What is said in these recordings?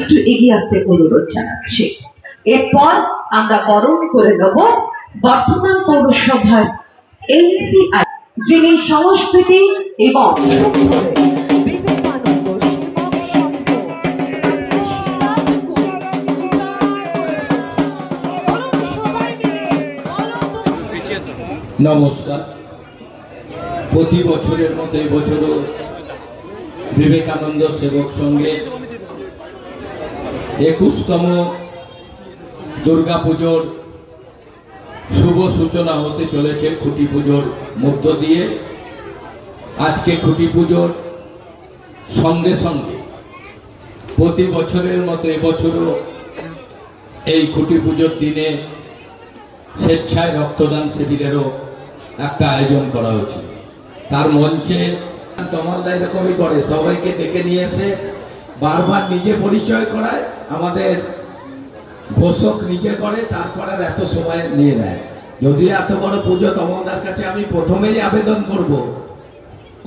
একটু এগিয়ে আসতে অনুরোধ জানাচ্ছি। এরপর আমরা বরণ করে নেব বর্ধমান পৌরসভার এনসিআই, যিনি সংস্কৃতি এবং নমস্কার। প্রতি বছরের মতো এবছরও বিবেকানন্দ সেবক সংঘের 21তম দুর্গাপুজোর শুভ সূচনা হতে চলেছে খুঁটি পুজোর মধ্য দিয়ে। আজকে খুঁটি পুজোর সঙ্গে সঙ্গে প্রতি বছরের মতো এবছরও এই খুঁটি পুজোর দিনে স্বেচ্ছায় রক্তদান শিবিরেরও একটা আয়োজন করা হয়েছিল। তার মঞ্চে তমালদা এরকমই করে, সবাইকে ডেকে নিয়ে এসে বারবার নিজে পরিচয় করায়, আমাদের ঘোষক নিজে করে, তারপরে এত সময় নিয়ে নেয়। যদি এত বড় পুজো তমালদার কাছে আমি প্রথমেই আবেদন করব,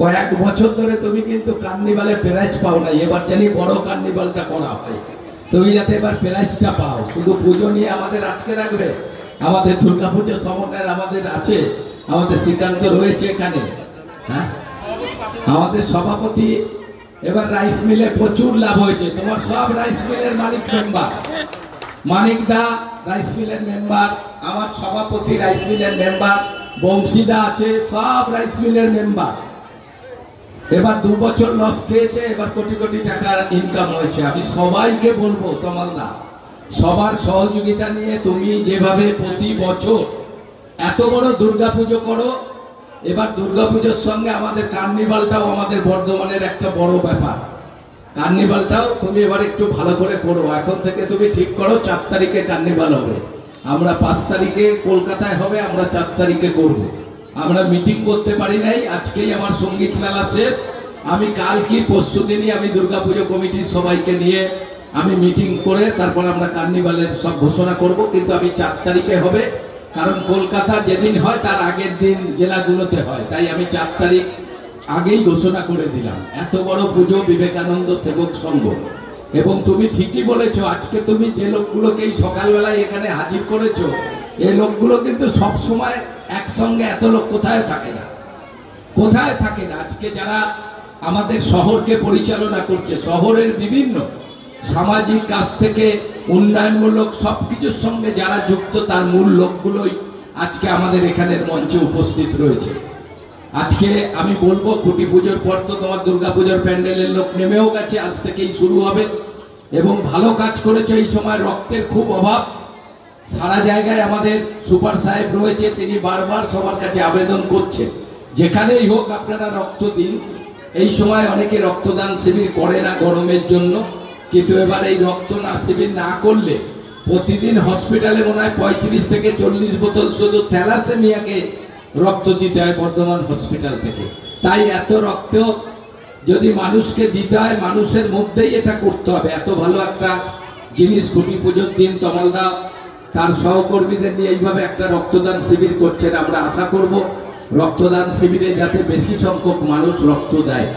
কয়েক বছর ধরে তুমি কিন্তু কার্নিভালে প্রাইজ পাও না, এবার জানি বড় কার্নিভালটা করা হয়, তুমি যাতে এবার প্রাইজটা পাও। শুধু পুজো নিয়ে আমাদের আটকে রাখবে? আমাদের দুর্গাপুজো সমন্বয় আমাদের আছে, আমাদের শ্রীকান্ত রয়েছে এখানে, হ্যাঁ আমাদের সভাপতি। এবার রাইস মিলে প্রচুর লাভ হয়েছে, তোমার সব রাইস মিলের মালিক মেম্বার, মানিকদা রাইস মিলের মেম্বার, আমার সভাপতি রাইস মিলের মেম্বার, বংশীদা আছে, সব রাইস মিলের মেম্বার। এবার 2 বছর লস খেয়েছে, এবার কোটি কোটি টাকার ইনকাম হয়েছে। আমি সবাইকে বলবো তমালদা, সবার সহযোগিতা নিয়ে তুমি যেভাবে প্রতি বছর এত বড় দুর্গাপুজো করো, এবার দুর্গাপুজোর সঙ্গে আমাদের কার্নিভালটাও আমাদের বর্ধমানের একটা বড় ব্যাপার। কার্নিভালটাও তুমি এবার একটু ভালো করে করো। এখন থেকে তুমি ঠিক করো 4 তারিখে কার্নিভাল হবে, আমরা 5 তারিখে কলকাতায় হবে, আমরা 4 তারিখে করব। আমরা মিটিং করতে পারি নাই, আজকেই আমার সঙ্গীত মেলা শেষ। আমি কাল কি পরশু দিনই আমি দুর্গাপুজো কমিটির সবাইকে নিয়ে আমি মিটিং করে তারপর আমরা কার্নিভালের সব ঘোষণা করব। কিন্তু আমি 4 তারিখে হবে, কারণ কলকাতা যেদিন হয় তার আগের দিন জেলাগুলোতে হয়, তাই আমি 4 তারিখ আগেই ঘোষণা করে দিলাম। এত বড় পুজো বিবেকানন্দ সেবক সংঘ, এবং তুমি ঠিকই বলেছো, আজকে তুমি যে লোকগুলোকে এই সকালবেলায় এখানে হাজির করেছো, এই লোকগুলো কিন্তু সব সময় একসঙ্গে এত লোক কোথায় থাকে না, কোথায় থাকে না। আজকে যারা আমাদের শহরকে পরিচালনা করছে, শহরের বিভিন্ন সামাজিক কাজ থেকে উন্নয়নমূলক সবকিছুর সঙ্গে যারা যুক্ত, তার মূল লোকগুলোই আজকে আমাদের এখানের মঞ্চে উপস্থিত রয়েছে। আজকে আমি বলবো, খুঁটি পুজোর পর তো তোমার দুর্গাপুজোর প্যান্ডেলের লোক নেমেও গেছে, আজ থেকেই শুরু হবে, এবং ভালো কাজ করেছে। এই সময় রক্তের খুব অভাব, সারা জায়গায় আমাদের সুপার সাহেব রয়েছে, তিনি বারবার সবার কাছে আবেদন করছে, যেখানেই হোক আপনারা রক্ত দিন। এই সময় অনেকে রক্তদান শিবির করে না গরমের জন্য, কিন্তু এবার এই রক্ত না শিবির না করলে প্রতিদিন হসপিটালে মনে হয় 35 থেকে 40 বোতল শুধু থ্যালাসেমিয়াকে রক্ত দিতে হয় বর্ধমান হসপিটাল থেকে। তাই এত রক্ত যদি মানুষকে দিতে হয়, মানুষের মধ্যেই এটা করতে হবে। এত ভালো একটা জিনিস খুঁটি পুজোর দিন তমালদা তার সহকর্মীদের নিয়ে এইভাবে একটা রক্তদান শিবির করছেন। আমরা আশা করব রক্তদান শিবিরে যাতে বেশি সংখ্যক মানুষ রক্ত দেয়।